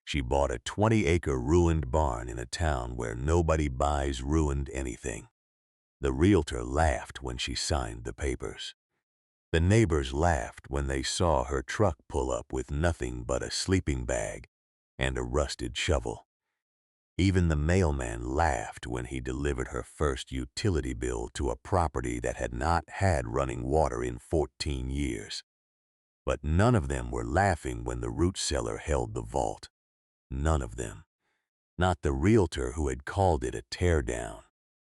She bought a 20-acre ruined barn in a town where nobody buys ruined anything. The realtor laughed when she signed the papers. The neighbors laughed when they saw her truck pull up with nothing but a sleeping bag and a rusted shovel. Even the mailman laughed when he delivered her first utility bill to a property that had not had running water in 14 years. But none of them were laughing when the root cellar held the vault. None of them. Not the realtor who had called it a teardown.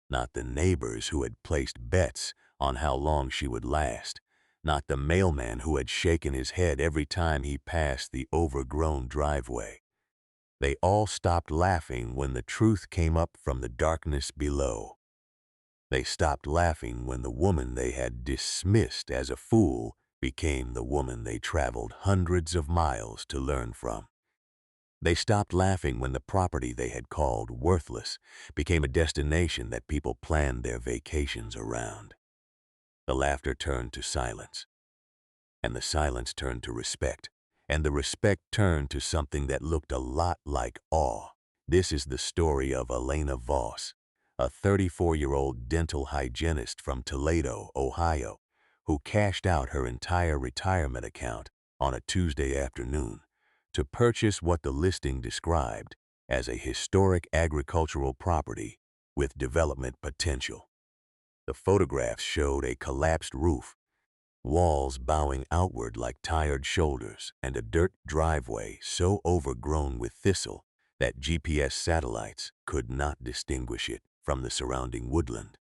Not the neighbors who had placed bets on how long she would last. Not the mailman who had shaken his head every time he passed the overgrown driveway. They all stopped laughing when the truth came up from the darkness below. They stopped laughing when the woman they had dismissed as a fool became the woman they traveled hundreds of miles to learn from. They stopped laughing when the property they had called worthless became a destination that people planned their vacations around. The laughter turned to silence, and the silence turned to respect, and the respect turned to something that looked a lot like awe. This is the story of Elena Voss, a 34-year-old dental hygienist from Toledo, Ohio, who cashed out her entire retirement account on a Tuesday afternoon to purchase what the listing described as a historic agricultural property with development potential. The photographs showed a collapsed roof, walls bowing outward like tired shoulders, and a dirt driveway so overgrown with thistle that GPS satellites could not distinguish it from the surrounding woodland.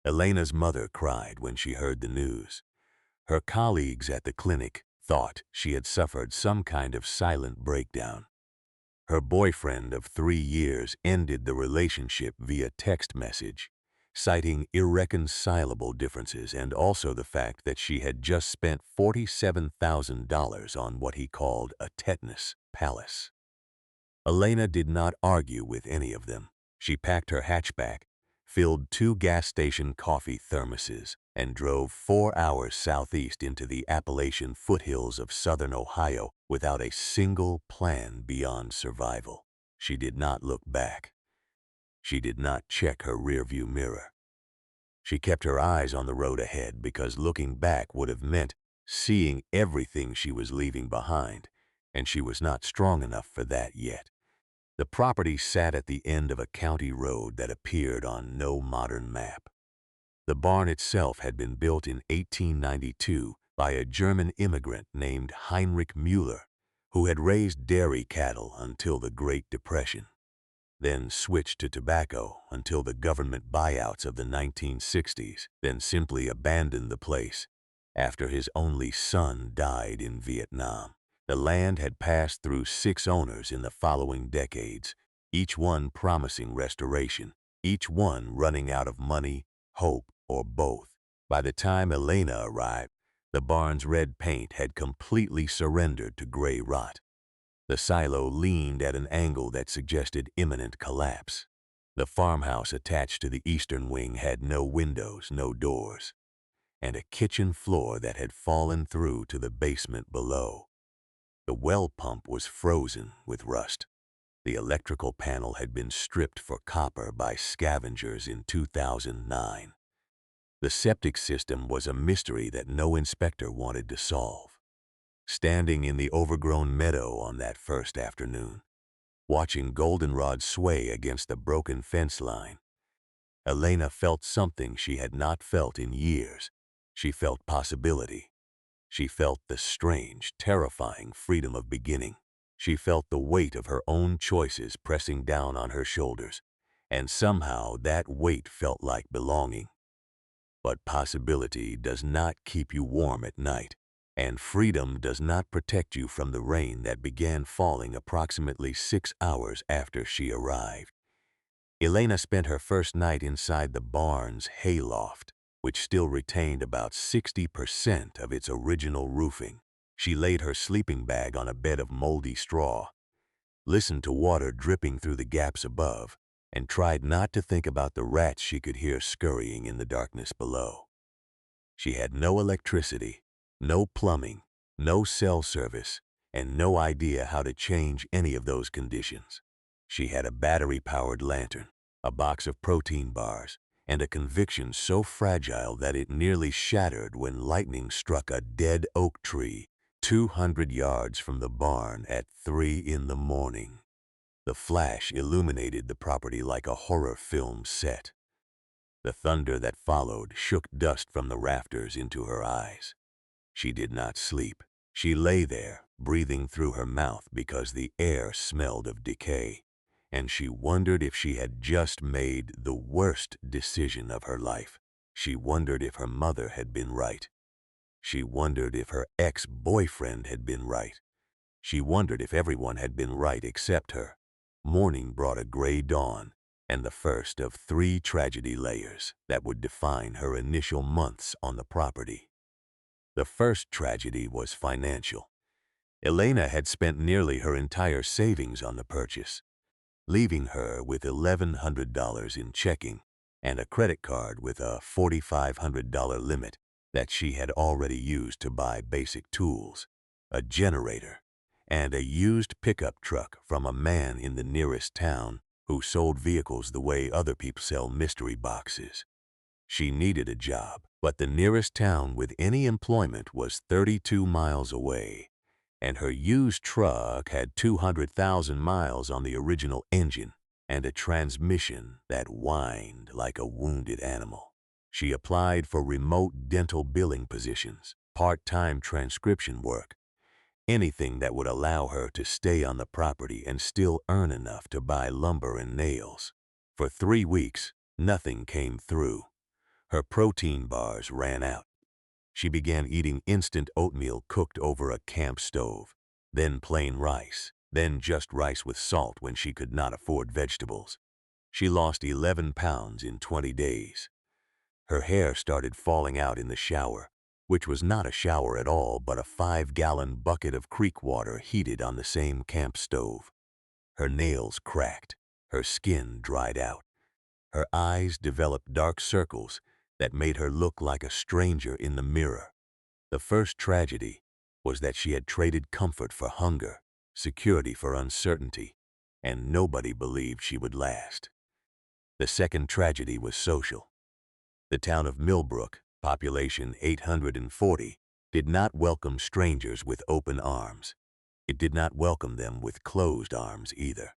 Elena's mother cried when she heard the news. Her colleagues at the clinic thought she had suffered some kind of silent breakdown. Her boyfriend of 3 years ended the relationship via text message, citing irreconcilable differences and also the fact that she had just spent $47,000 on what he called a tetanus palace. Elena did not argue with any of them. She packed her hatchback, filled 2 gas station coffee thermoses, and drove 4 hours southeast into the Appalachian foothills of southern Ohio without a single plan beyond survival. She did not look back. She did not check her rearview mirror. She kept her eyes on the road ahead because looking back would have meant seeing everything she was leaving behind, and she was not strong enough for that yet. The property sat at the end of a county road that appeared on no modern map. The barn itself had been built in 1892 by a German immigrant named Heinrich Müller, who had raised dairy cattle until the Great Depression, then switched to tobacco until the government buyouts of the 1960s, then simply abandoned the place after his only son died in Vietnam. The land had passed through 6 owners in the following decades, each one promising restoration, each one running out of money, hope, or both. By the time Elena arrived, the barn's red paint had completely surrendered to gray rot. The silo leaned at an angle that suggested imminent collapse. The farmhouse attached to the eastern wing had no windows, no doors, and a kitchen floor that had fallen through to the basement below. The well pump was frozen with rust. The electrical panel had been stripped for copper by scavengers in 2009. The septic system was a mystery that no inspector wanted to solve. Standing in the overgrown meadow on that first afternoon, watching goldenrod sway against the broken fence line, Elena felt something she had not felt in years. She felt possibility. She felt the strange, terrifying freedom of beginning. She felt the weight of her own choices pressing down on her shoulders, and somehow that weight felt like belonging. But possibility does not keep you warm at night, and freedom does not protect you from the rain that began falling approximately 6 hours after she arrived. Elena spent her first night inside the barn's hayloft, which still retained about 60% of its original roofing. She laid her sleeping bag on a bed of moldy straw, listened to water dripping through the gaps above, and tried not to think about the rats she could hear scurrying in the darkness below. She had no electricity, no plumbing, no cell service, and no idea how to change any of those conditions. She had a battery-powered lantern, a box of protein bars, and a conviction so fragile that it nearly shattered when lightning struck a dead oak tree 200 yards from the barn at 3 in the morning. The flash illuminated the property like a horror film set. The thunder that followed shook dust from the rafters into her eyes. She did not sleep. She lay there, breathing through her mouth because the air smelled of decay, and she wondered if she had just made the worst decision of her life. She wondered if her mother had been right. She wondered if her ex-boyfriend had been right. She wondered if everyone had been right except her. Morning brought a gray dawn, and the first of 3 tragedy layers that would define her initial months on the property. The first tragedy was financial. Elena had spent nearly her entire savings on the purchase, leaving her with $1,100 in checking and a credit card with a $4,500 limit that she had already used to buy basic tools, a generator, and a used pickup truck from a man in the nearest town who sold vehicles the way other people sell mystery boxes. She needed a job, but the nearest town with any employment was 32 miles away, and her used truck had 200,000 miles on the original engine and a transmission that whined like a wounded animal. She applied for remote dental billing positions, part-time transcription work, anything that would allow her to stay on the property and still earn enough to buy lumber and nails. For 3 weeks, nothing came through. Her protein bars ran out. She began eating instant oatmeal cooked over a camp stove, then plain rice, then just rice with salt when she could not afford vegetables. She lost 11 pounds in 20 days. Her hair started falling out in the shower, which was not a shower at all but a 5-gallon bucket of creek water heated on the same camp stove. Her nails cracked. Her skin dried out. Her eyes developed dark circles that made her look like a stranger in the mirror. The first tragedy was that she had traded comfort for hunger, security for uncertainty, and nobody believed she would last. The second tragedy was social. The town of Millbrook, population 840, did not welcome strangers with open arms. It did not welcome them with closed arms either.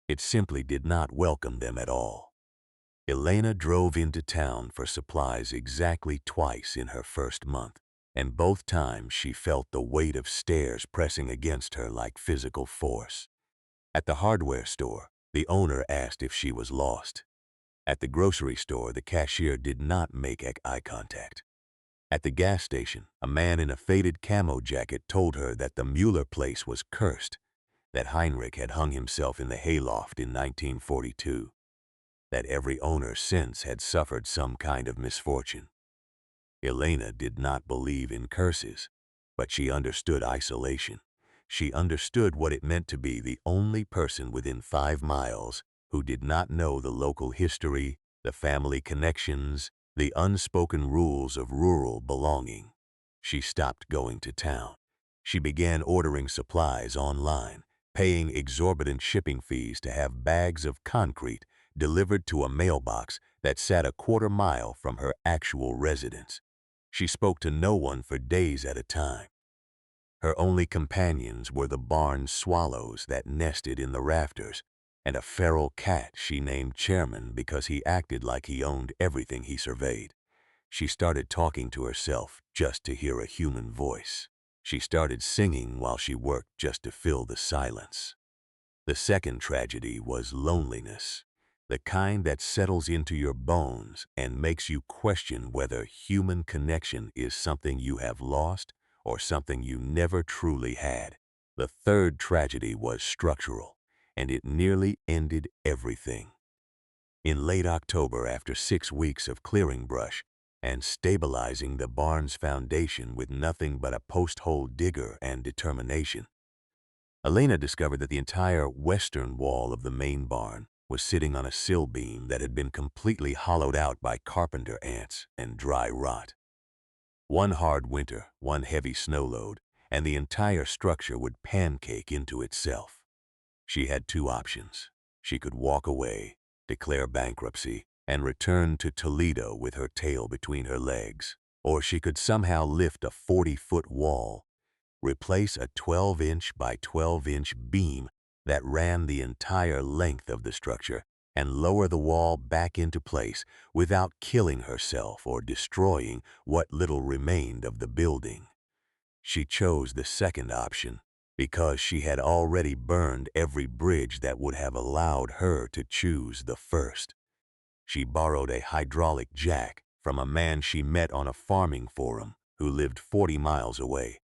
It simply did not welcome them at all. Elena drove into town for supplies exactly twice in her first month, and both times she felt the weight of stares pressing against her like physical force. At the hardware store, the owner asked if she was lost. At the grocery store, the cashier did not make eye contact. At the gas station, a man in a faded camo jacket told her that the Mueller place was cursed, that Heinrich had hung himself in the hayloft in 1942. That every owner since had suffered some kind of misfortune. Elena did not believe in curses, but she understood isolation. She understood what it meant to be the only person within 5 miles who did not know the local history, the family connections, the unspoken rules of rural belonging. She stopped going to town. She began ordering supplies online, paying exorbitant shipping fees to have bags of concrete delivered to a mailbox that sat a quarter mile from her actual residence. She spoke to no one for days at a time. Her only companions were the barn swallows that nested in the rafters and a feral cat she named Chairman because he acted like he owned everything he surveyed. She started talking to herself just to hear a human voice. She started singing while she worked just to fill the silence. The second tragedy was loneliness. The kind that settles into your bones and makes you question whether human connection is something you have lost or something you never truly had. The third tragedy was structural, and it nearly ended everything. In late October, after 6 weeks of clearing brush and stabilizing the barn's foundation with nothing but a post-hole digger and determination, Elena discovered that the entire western wall of the main barn was sitting on a sill beam that had been completely hollowed out by carpenter ants and dry rot. One hard winter, one heavy snow load, and the entire structure would pancake into itself. She had two options. She could walk away, declare bankruptcy, and return to Toledo with her tail between her legs. Or she could somehow lift a 40-foot wall, replace a 12-inch by 12-inch beam that ran the entire length of the structure, and lower the wall back into place without killing herself or destroying what little remained of the building. She chose the second option because she had already burned every bridge that would have allowed her to choose the first. She borrowed a hydraulic jack from a man she met on a farming forum who lived 40 miles away.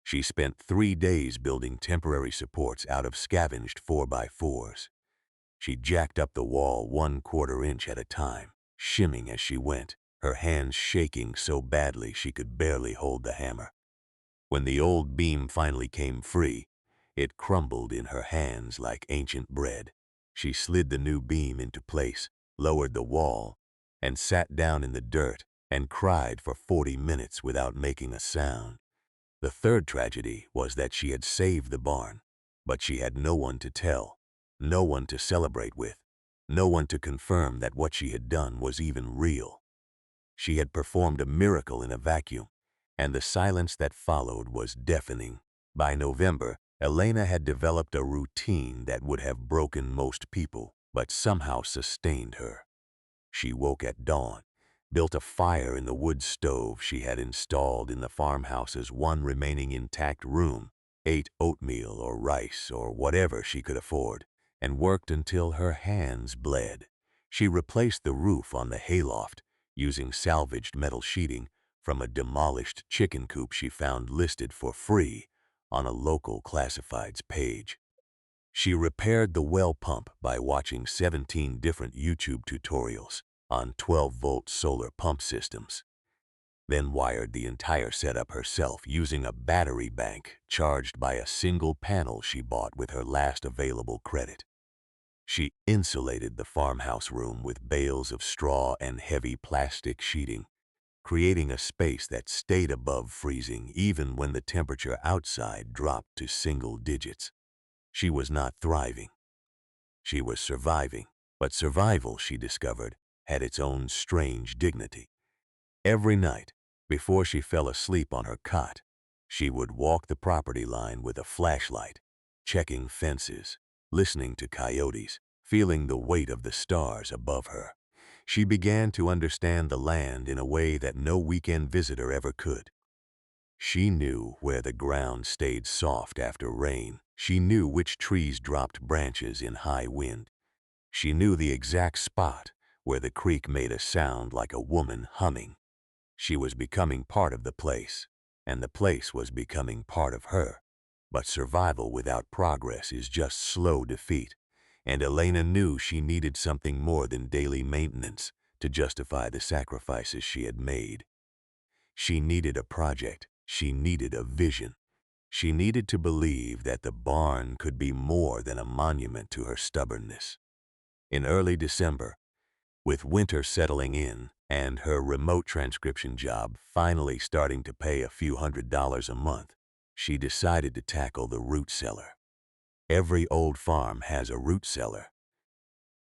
She spent 3 days building temporary supports out of scavenged 4x4s. She jacked up the wall 1/4 inch at a time, shimming as she went, her hands shaking so badly she could barely hold the hammer. When the old beam finally came free, it crumbled in her hands like ancient bread. She slid the new beam into place, lowered the wall, and sat down in the dirt and cried for 40 minutes without making a sound. The third tragedy was that she had saved the barn, but she had no one to tell, no one to celebrate with, no one to confirm that what she had done was even real. She had performed a miracle in a vacuum, and the silence that followed was deafening. By November, Elena had developed a routine that would have broken most people, but somehow sustained her. She woke at dawn, built a fire in the wood stove she had installed in the farmhouse's one remaining intact room, ate oatmeal or rice or whatever she could afford, and worked until her hands bled. She replaced the roof on the hayloft using salvaged metal sheeting from a demolished chicken coop she found listed for free on a local classifieds page. She repaired the well pump by watching 17 different YouTube tutorials on 12-volt solar pump systems, then wired the entire setup herself using a battery bank charged by a single panel she bought with her last available credit. She insulated the farmhouse room with bales of straw and heavy plastic sheeting, creating a space that stayed above freezing even when the temperature outside dropped to single digits. She was not thriving. She was surviving, but survival, she discovered, had its own strange dignity. Every night, before she fell asleep on her cot, she would walk the property line with a flashlight, checking fences, listening to coyotes, feeling the weight of the stars above her. She began to understand the land in a way that no weekend visitor ever could. She knew where the ground stayed soft after rain. She knew which trees dropped branches in high wind. She knew the exact spot where the creek made a sound like a woman humming. She was becoming part of the place, and the place was becoming part of her. But survival without progress is just slow defeat, and Elena knew she needed something more than daily maintenance to justify the sacrifices she had made. She needed a project. She needed a vision. She needed to believe that the barn could be more than a monument to her stubbornness. In early December, with winter settling in and her remote transcription job finally starting to pay a few $100s a month, she decided to tackle the root cellar. Every old farm has a root cellar,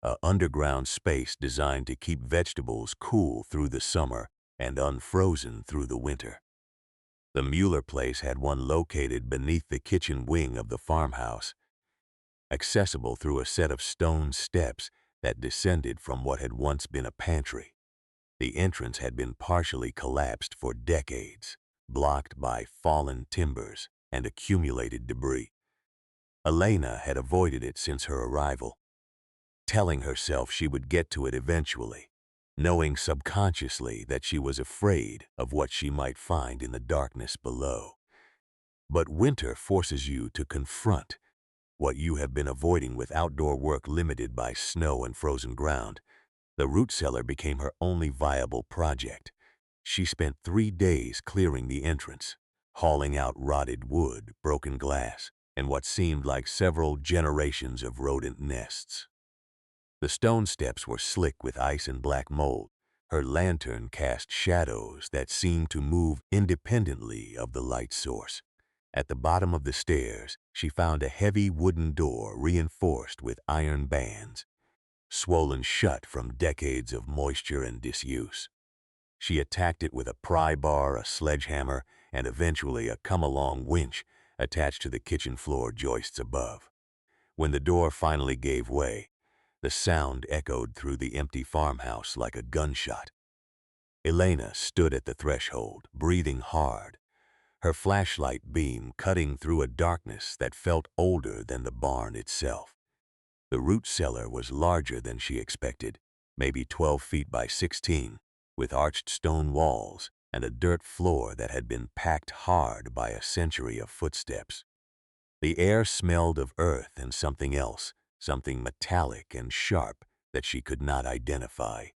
an underground space designed to keep vegetables cool through the summer and unfrozen through the winter. The Mueller place had one located beneath the kitchen wing of the farmhouse, accessible through a set of stone steps that descended from what had once been a pantry. The entrance had been partially collapsed for decades, blocked by fallen timbers and accumulated debris. Elena had avoided it since her arrival, telling herself she would get to it eventually, knowing subconsciously that she was afraid of what she might find in the darkness below. But winter forces you to confront what you have been avoiding with outdoor work limited by snow and frozen ground. The root cellar became her only viable project. She spent 3 days clearing the entrance, hauling out rotted wood, broken glass, and what seemed like several generations of rodent nests. The stone steps were slick with ice and black mold. Her lantern cast shadows that seemed to move independently of the light source. At the bottom of the stairs, she found a heavy wooden door reinforced with iron bands, swollen shut from decades of moisture and disuse. She attacked it with a pry bar, a sledgehammer, and eventually a come-along winch attached to the kitchen floor joists above. When the door finally gave way, the sound echoed through the empty farmhouse like a gunshot. Elena stood at the threshold, breathing hard, her flashlight beam cutting through a darkness that felt older than the barn itself. The root cellar was larger than she expected, maybe 12 feet by 16, with arched stone walls and a dirt floor that had been packed hard by a century of footsteps. The air smelled of earth and something else, something metallic and sharp that she could not identify.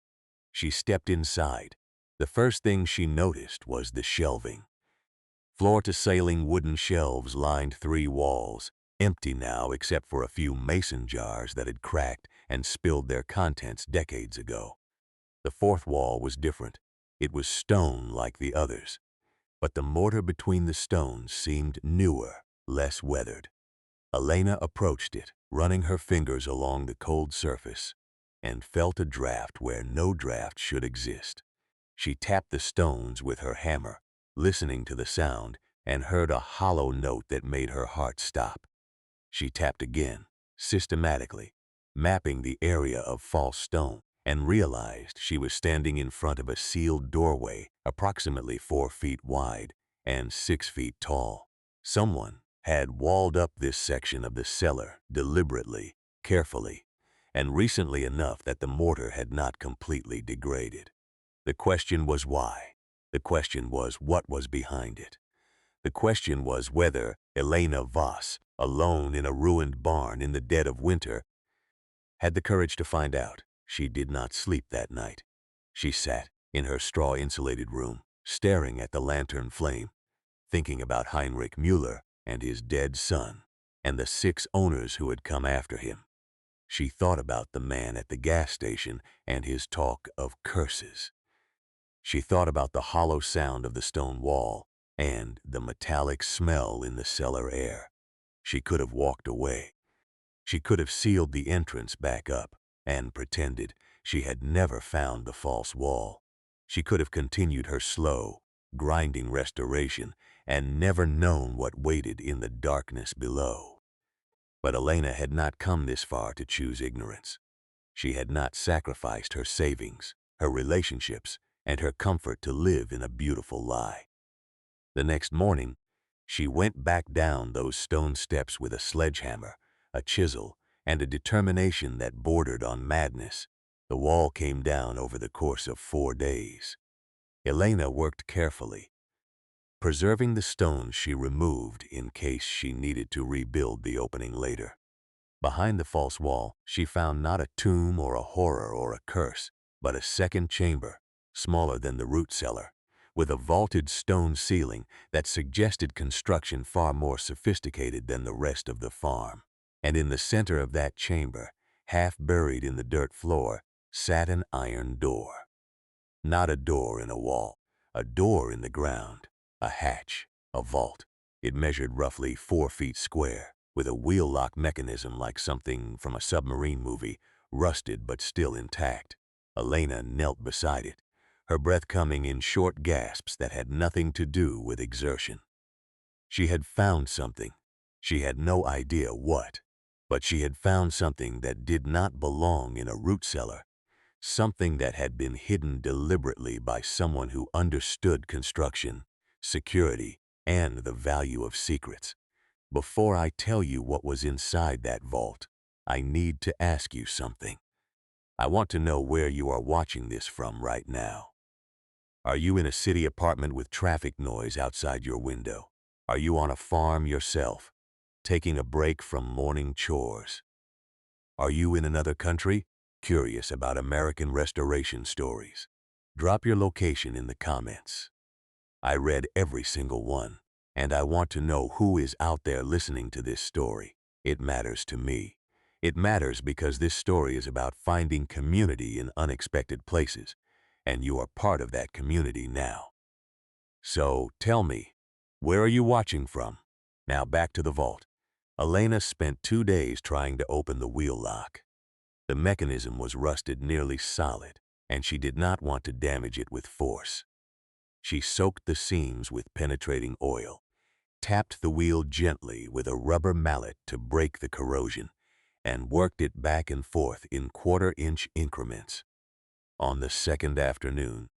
She stepped inside. The first thing she noticed was the shelving. Floor-to-ceiling wooden shelves lined 3 walls, empty now except for a few mason jars that had cracked and spilled their contents decades ago. The 4th wall was different. It was stone like the others, but the mortar between the stones seemed newer, less weathered. Elena approached it, running her fingers along the cold surface, and felt a draft where no draft should exist. She tapped the stones with her hammer, listening to the sound, and heard a hollow note that made her heart stop. She tapped again, systematically, mapping the area of false stone, and realized she was standing in front of a sealed doorway approximately 4 feet wide and 6 feet tall. Someone had walled up this section of the cellar deliberately, carefully, and recently enough that the mortar had not completely degraded. The question was why. The question was what was behind it. The question was whether Elena Voss, alone in a ruined barn in the dead of winter, had the courage to find out. She did not sleep that night. She sat in her straw-insulated room, staring at the lantern flame, thinking about Heinrich Müller and his dead son, and the 6 owners who had come after him. She thought about the man at the gas station and his talk of curses. She thought about the hollow sound of the stone wall and the metallic smell in the cellar air. She could have walked away. She could have sealed the entrance back up and pretended she had never found the false wall. She could have continued her slow, grinding restoration and never known what waited in the darkness below. But Elena had not come this far to choose ignorance. She had not sacrificed her savings, her relationships, and her comfort to live in a beautiful lie. The next morning, she went back down those stone steps with a sledgehammer, a chisel, and a determination that bordered on madness. The wall came down over the course of 4 days. Elena worked carefully, preserving the stones she removed in case she needed to rebuild the opening later. Behind the false wall, she found not a tomb or a horror or a curse, but a second chamber, smaller than the root cellar, with a vaulted stone ceiling that suggested construction far more sophisticated than the rest of the farm. And in the center of that chamber, half buried in the dirt floor, sat an iron door. Not a door in a wall, a door in the ground, a hatch, a vault. It measured roughly 4 feet square, with a wheel-lock mechanism like something from a submarine movie, rusted but still intact. Elena knelt beside it, her breath coming in short gasps that had nothing to do with exertion. She had found something. She had no idea what, but she had found something that did not belong in a root cellar, something that had been hidden deliberately by someone who understood construction, security, and the value of secrets. Before I tell you what was inside that vault, I need to ask you something. I want to know where you are watching this from right now. Are you in a city apartment with traffic noise outside your window? Are you on a farm yourself, taking a break from morning chores? Are you in another country, curious about American restoration stories? Drop your location in the comments. I read every single one, and I want to know who is out there listening to this story. It matters to me. It matters because this story is about finding community in unexpected places, and you are part of that community now. So tell me, where are you watching from? Now back to the vault. Elena spent 2 days trying to open the wheel lock. The mechanism was rusted nearly solid, and she did not want to damage it with force. She soaked the seams with penetrating oil, tapped the wheel gently with a rubber mallet to break the corrosion, and worked it back and forth in quarter-inch increments. On the second afternoon,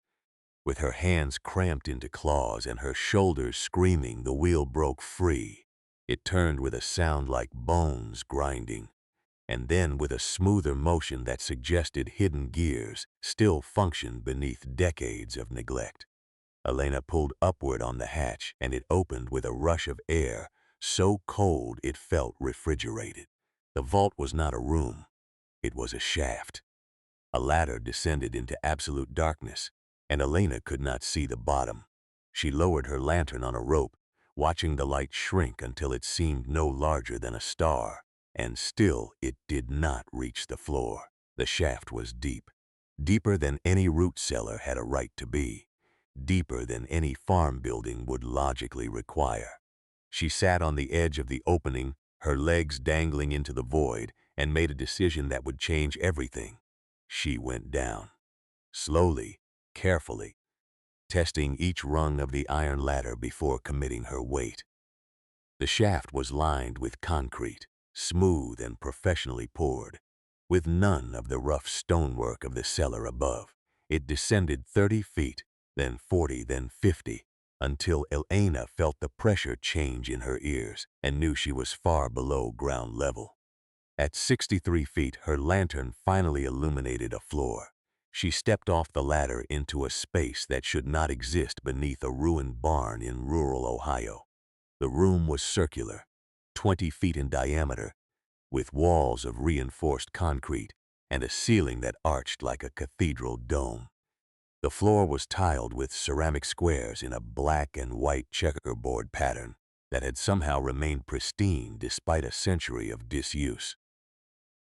with her hands cramped into claws and her shoulders screaming, the wheel broke free. It turned with a sound like bones grinding, and then with a smoother motion that suggested hidden gears still functioned beneath decades of neglect. Elena pulled upward on the hatch, and it opened with a rush of air, so cold it felt refrigerated. The vault was not a room, it was a shaft. A ladder descended into absolute darkness, and Elena could not see the bottom. She lowered her lantern on a rope, watching the light shrink until it seemed no larger than a star, and still it did not reach the floor. The shaft was deep, deeper than any root cellar had a right to be, deeper than any farm building would logically require. She sat on the edge of the opening, her legs dangling into the void, and made a decision that would change everything. She went down, slowly, carefully, testing each rung of the iron ladder before committing her weight. The shaft was lined with concrete, smooth and professionally poured, with none of the rough stonework of the cellar above. It descended 30 feet, then 40, then 50, until Elena felt the pressure change in her ears and knew she was far below ground level. At 63 feet, her lantern finally illuminated a floor. She stepped off the ladder into a space that should not exist beneath a ruined barn in rural Ohio. The room was circular, 20 feet in diameter, with walls of reinforced concrete and a ceiling that arched like a cathedral dome. The floor was tiled with ceramic squares in a black and white checkerboard pattern that had somehow remained pristine despite a century of disuse.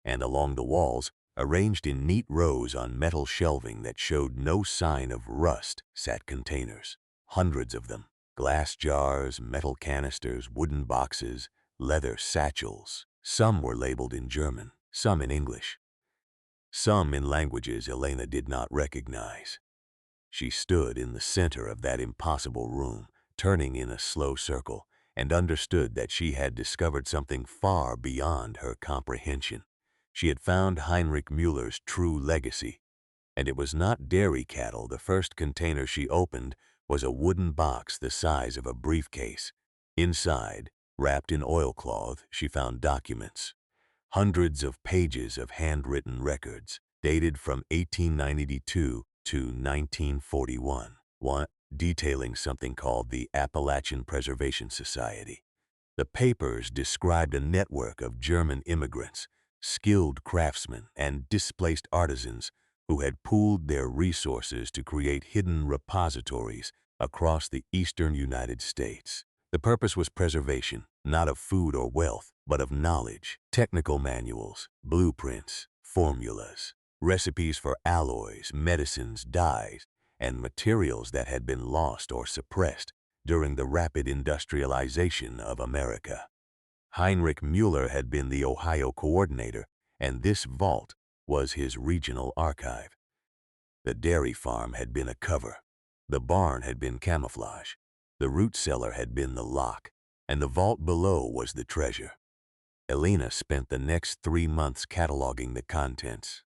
And along the walls, arranged in neat rows on metal shelving that showed no sign of rust, sat containers, hundreds of them. Glass jars, metal canisters, wooden boxes, leather satchels. Some were labeled in German, some in English, some in languages Elena did not recognize. She stood in the center of that impossible room, turning in a slow circle, and understood that she had discovered something far beyond her comprehension. She had found Heinrich Müller's true legacy, and it was not dairy cattle. The first container she opened was a wooden box the size of a briefcase. Inside, wrapped in oilcloth, she found documents. Hundreds of pages of handwritten records, dated from 1892 to 1941, one detailing something called the Appalachian Preservation Society. The papers described a network of German immigrants, skilled craftsmen, and displaced artisans who had pooled their resources to create hidden repositories across the eastern United States. The purpose was preservation, not of food or wealth, but of knowledge, technical manuals, blueprints, formulas, recipes for alloys, medicines, dyes, and materials that had been lost or suppressed during the rapid industrialization of America. Heinrich Müller had been the Ohio coordinator, and this vault was his regional archive. The dairy farm had been a cover. The barn had been camouflage. The root cellar had been the lock, and the vault below was the treasure. Elena spent the next 3 months cataloging the contents,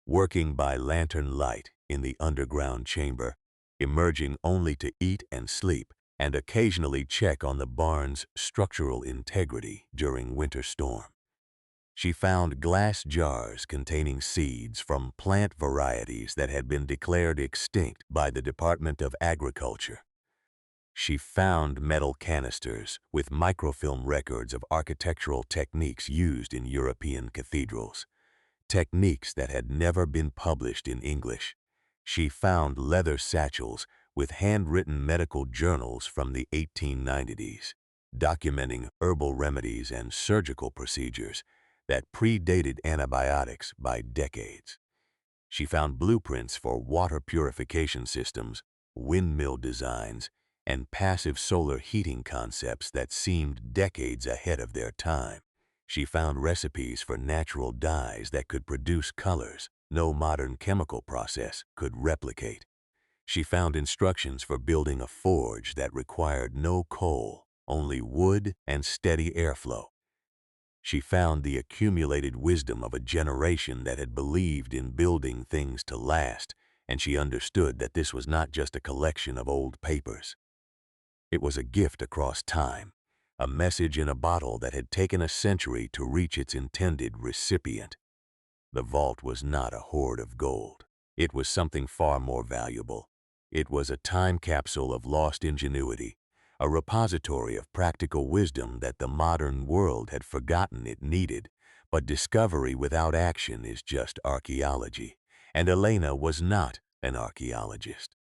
working by lantern light in the underground chamber, emerging only to eat and sleep, and occasionally check on the barn's structural integrity during winter storm. She found glass jars containing seeds from plant varieties that had been declared extinct by the Department of Agriculture. She found metal canisters with microfilm records of architectural techniques used in European cathedrals, techniques that had never been published in English. She found leather satchels with handwritten medical journals from the 1890s, documenting herbal remedies and surgical procedures that predated antibiotics by decades. She found blueprints for water purification systems, windmill designs, and passive solar heating concepts that seemed decades ahead of their time. She found recipes for natural dyes that could produce colors no modern chemical process could replicate. She found instructions for building a forge that required no coal, only wood and steady airflow. She found the accumulated wisdom of a generation that had believed in building things to last, and she understood that this was not just a collection of old papers. It was a gift across time, a message in a bottle that had taken a century to reach its intended recipient. The vault was not a hoard of gold. It was something far more valuable. It was a time capsule of lost ingenuity, a repository of practical wisdom that the modern world had forgotten it needed. But discovery without action is just archaeology, and Elena was not an archaeologist.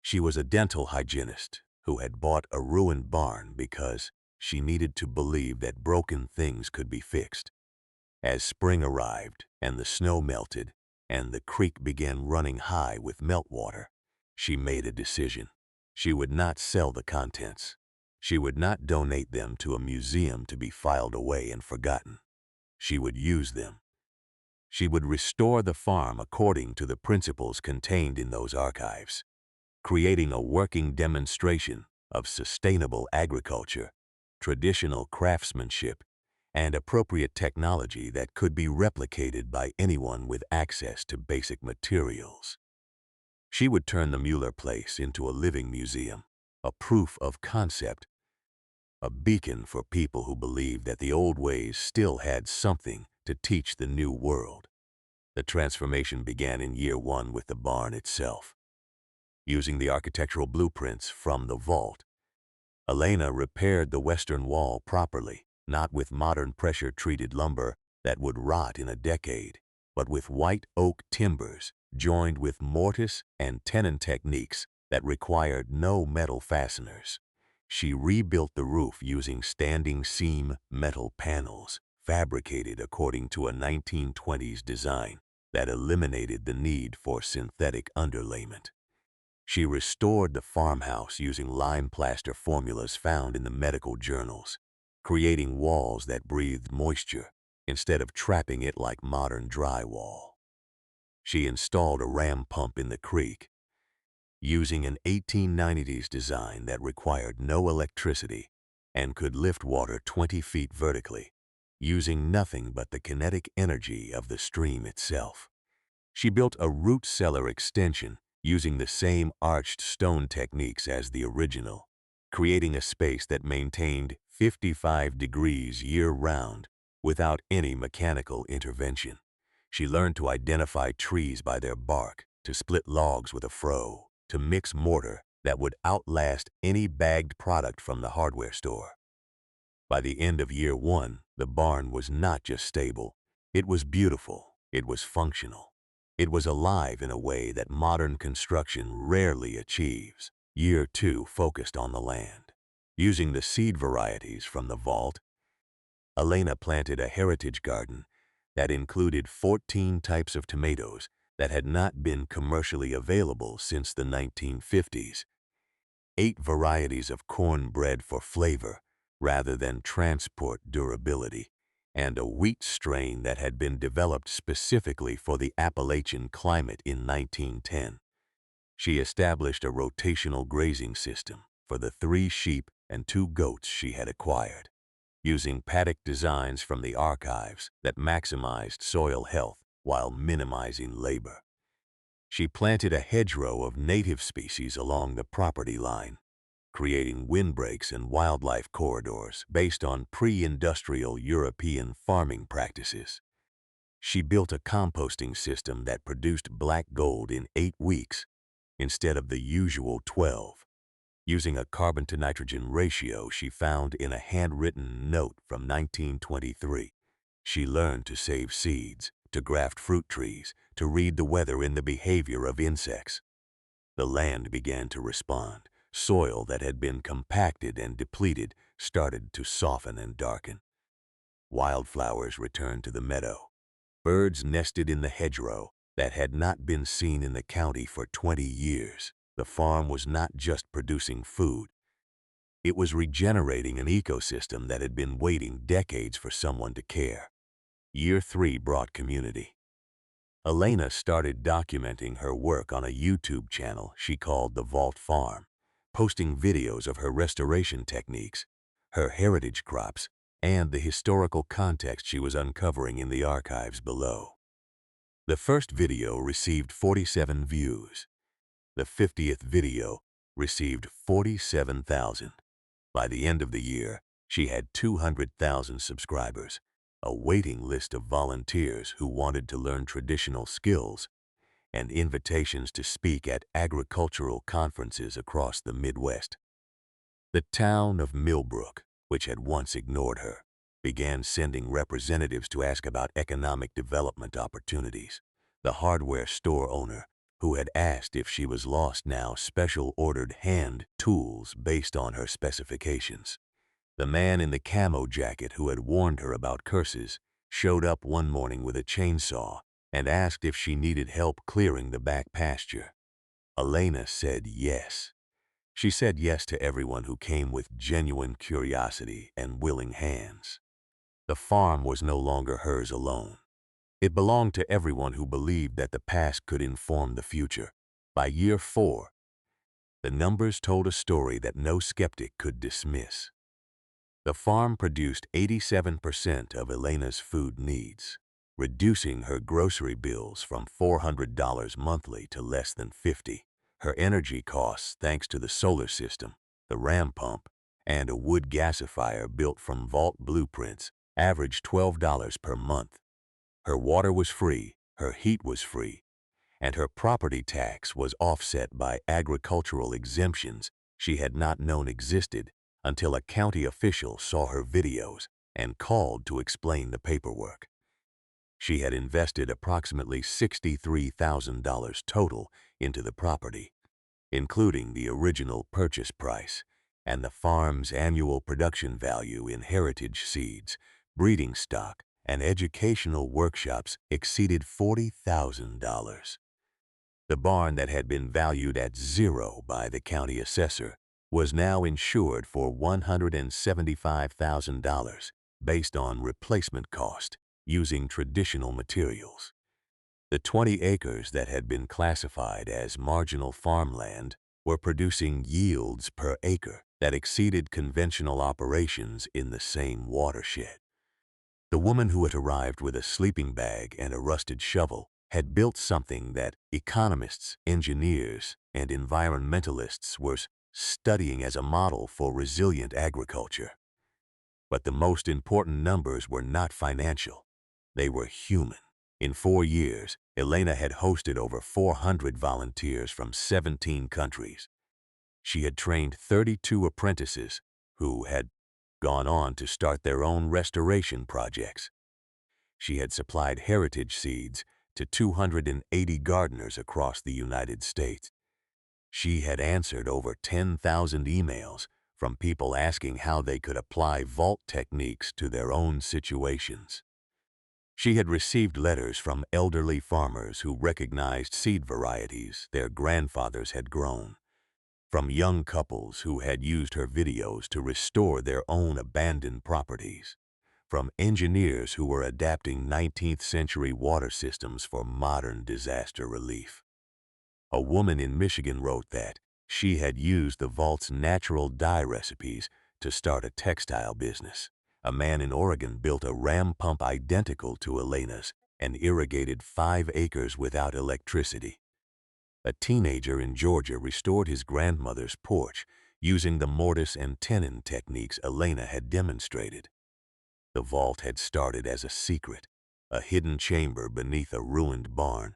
She was a dental hygienist who had bought a ruined barn because she needed to believe that broken things could be fixed. As spring arrived and the snow melted and the creek began running high with meltwater, she made a decision. She would not sell the contents. She would not donate them to a museum to be filed away and forgotten. She would use them. She would restore the farm according to the principles contained in those archives, creating a working demonstration of sustainable agriculture, traditional craftsmanship, and appropriate technology that could be replicated by anyone with access to basic materials. She would turn the Mueller place into a living museum, a proof of concept, a beacon for people who believed that the old ways still had something to teach the new world. The transformation began in year one with the barn itself. Using the architectural blueprints from the vault, Elena repaired the western wall properly, not with modern pressure-treated lumber that would rot in a decade, but with white oak timbers joined with mortise and tenon techniques that required no metal fasteners. She rebuilt the roof using standing seam metal panels, fabricated according to a 1920s design that eliminated the need for synthetic underlayment. She restored the farmhouse using lime plaster formulas found in the medical journals, creating walls that breathed moisture instead of trapping it like modern drywall. She installed a ram pump in the creek, using an 1890s design that required no electricity and could lift water 20 feet vertically, using nothing but the kinetic energy of the stream itself. She built a root cellar extension using the same arched stone techniques as the original, creating a space that maintained 55 degrees year-round without any mechanical intervention. She learned to identify trees by their bark, to split logs with a froe, to mix mortar that would outlast any bagged product from the hardware store. By the end of year one, the barn was not just stable. It was beautiful. It was functional. It was alive in a way that modern construction rarely achieves. Year two focused on the land. Using the seed varieties from the vault, Elena planted a heritage garden that included 14 types of tomatoes that had not been commercially available since the 1950s, 8 varieties of cornbread for flavor rather than transport durability, and a wheat strain that had been developed specifically for the Appalachian climate in 1910. She established a rotational grazing system for the 3 sheep and 2 goats she had acquired, using paddock designs from the archives that maximized soil health while minimizing labor. She planted a hedgerow of native species along the property line, creating windbreaks and wildlife corridors based on pre-industrial European farming practices. She built a composting system that produced black gold in 8 weeks instead of the usual 12, using a carbon-to-nitrogen ratio she found in a handwritten note from 1923. She learned to save seeds, to graft fruit trees, to read the weather in the behavior of insects. The land began to respond. Soil that had been compacted and depleted started to soften and darken. Wildflowers returned to the meadow. Birds nested in the hedgerow that had not been seen in the county for 20 years. The farm was not just producing food. It was regenerating an ecosystem that had been waiting decades for someone to care. Year 3 brought community. Elena started documenting her work on a YouTube channel she called The Vault Farm, posting videos of her restoration techniques, her heritage crops, and the historical context she was uncovering in the archives below. The first video received 47 views. The 50th video received 47,000. By the end of the year, she had 200,000 subscribers, a waiting list of volunteers who wanted to learn traditional skills, and invitations to speak at agricultural conferences across the Midwest. The town of Millbrook, which had once ignored her, began sending representatives to ask about economic development opportunities. The hardware store owner, who had asked if she was lost, now special-ordered hand tools based on her specifications. The man in the camo jacket who had warned her about curses showed up one morning with a chainsaw and asked if she needed help clearing the back pasture. Elena said yes. She said yes to everyone who came with genuine curiosity and willing hands. The farm was no longer hers alone. It belonged to everyone who believed that the past could inform the future. By year 4, the numbers told a story that no skeptic could dismiss. The farm produced 87% of Elena's food needs, reducing her grocery bills from $400 monthly to less than $50. Her energy costs, thanks to the solar system, the ram pump, and a wood gasifier built from vault blueprints, averaged $12 per month. Her water was free, her heat was free, and her property tax was offset by agricultural exemptions she had not known existed until a county official saw her videos and called to explain the paperwork. She had invested approximately $63,000 total into the property, including the original purchase price and the farm's annual production value in heritage seeds, breeding stock, and educational workshops exceeded $40,000. The barn that had been valued at $0 by the county assessor was now insured for $175,000 based on replacement cost using traditional materials. The 20 acres that had been classified as marginal farmland were producing yields per acre that exceeded conventional operations in the same watershed. The woman who had arrived with a sleeping bag and a rusted shovel had built something that economists, engineers, and environmentalists were studying as a model for resilient agriculture. But the most important numbers were not financial. They were human. In 4 years, Elena had hosted over 400 volunteers from 17 countries. She had trained 32 apprentices who had gone on to start their own restoration projects. She had supplied heritage seeds to 280 gardeners across the United States. She had answered over 10,000 emails from people asking how they could apply vault techniques to their own situations. She had received letters from elderly farmers who recognized seed varieties their grandfathers had grown, from young couples who had used her videos to restore their own abandoned properties, from engineers who were adapting 19th-century water systems for modern disaster relief. A woman in Michigan wrote that she had used the vault's natural dye recipes to start a textile business. A man in Oregon built a ram pump identical to Elena's and irrigated 5 acres without electricity. A teenager in Georgia restored his grandmother's porch using the mortise and tenon techniques Elena had demonstrated. The vault had started as a secret, a hidden chamber beneath a ruined barn.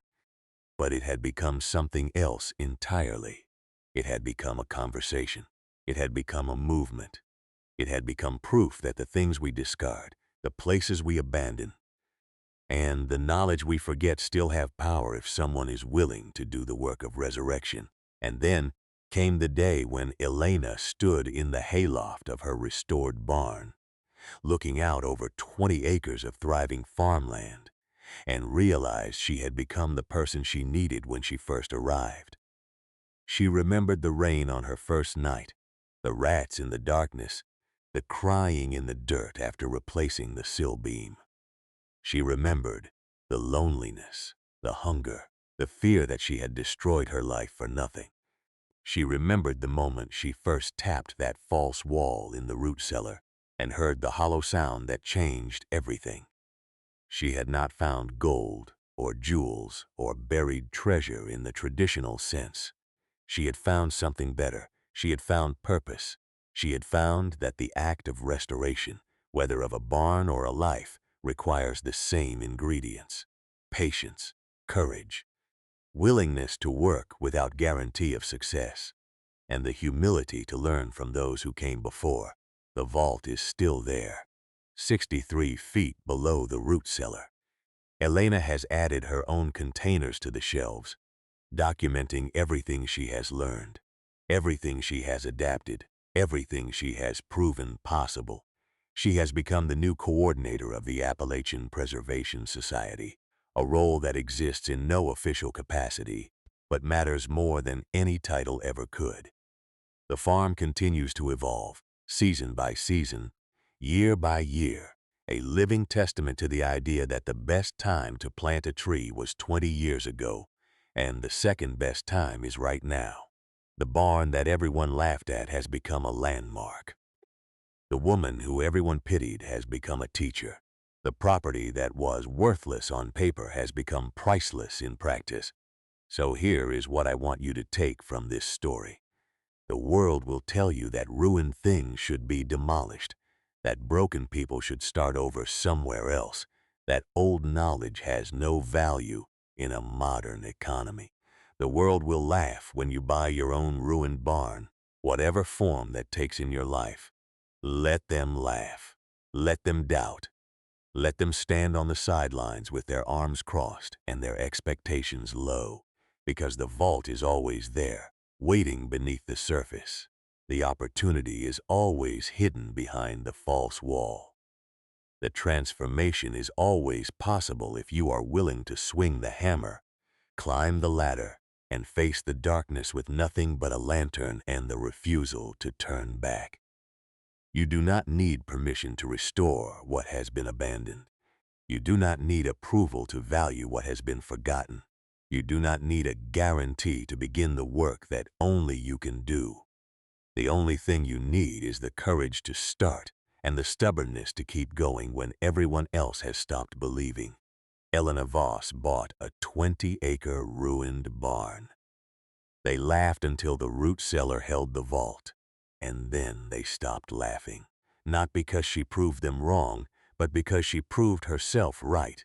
But it had become something else entirely. It had become a conversation. It had become a movement. It had become proof that the things we discard, the places we abandon, and the knowledge we forget still have power if someone is willing to do the work of resurrection. And then came the day when Elena stood in the hayloft of her restored barn, looking out over 20 acres of thriving farmland, and realized she had become the person she needed when she first arrived. She remembered the rain on her first night, the rats in the darkness, the crying in the dirt after replacing the sill beam. She remembered the loneliness, the hunger, the fear that she had destroyed her life for nothing. She remembered the moment she first tapped that false wall in the root cellar and heard the hollow sound that changed everything. She had not found gold or jewels or buried treasure in the traditional sense. She had found something better. She had found purpose. She had found that the act of restoration, whether of a barn or a life, requires the same ingredients: patience, courage, willingness to work without guarantee of success, and the humility to learn from those who came before. The vault is still there, 63 feet below the root cellar. Elena has added her own containers to the shelves, documenting everything she has learned, everything she has adapted, everything she has proven possible. She has become the new coordinator of the Appalachian Preservation Society, a role that exists in no official capacity, but matters more than any title ever could. The farm continues to evolve, season by season, year by year, a living testament to the idea that the best time to plant a tree was 20 years ago, and the second best time is right now. The barn that everyone laughed at has become a landmark. The woman who everyone pitied has become a teacher. The property that was worthless on paper has become priceless in practice. So here is what I want you to take from this story. The world will tell you that ruined things should be demolished, that broken people should start over somewhere else, that old knowledge has no value in a modern economy. The world will laugh when you buy your own ruined barn, whatever form that takes in your life. Let them laugh. Let them doubt. Let them stand on the sidelines with their arms crossed and their expectations low, because the vault is always there, waiting beneath the surface. The opportunity is always hidden behind the false wall. The transformation is always possible if you are willing to swing the hammer, climb the ladder, and face the darkness with nothing but a lantern and the refusal to turn back. You do not need permission to restore what has been abandoned. You do not need approval to value what has been forgotten. You do not need a guarantee to begin the work that only you can do. The only thing you need is the courage to start and the stubbornness to keep going when everyone else has stopped believing. Elena Voss bought a 20-acre ruined barn. They laughed until the root cellar held the vault, and then they stopped laughing, not because she proved them wrong, but because she proved herself right.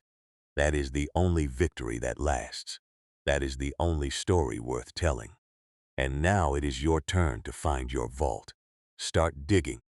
That is the only victory that lasts. That is the only story worth telling. And now it is your turn to find your vault. Start digging.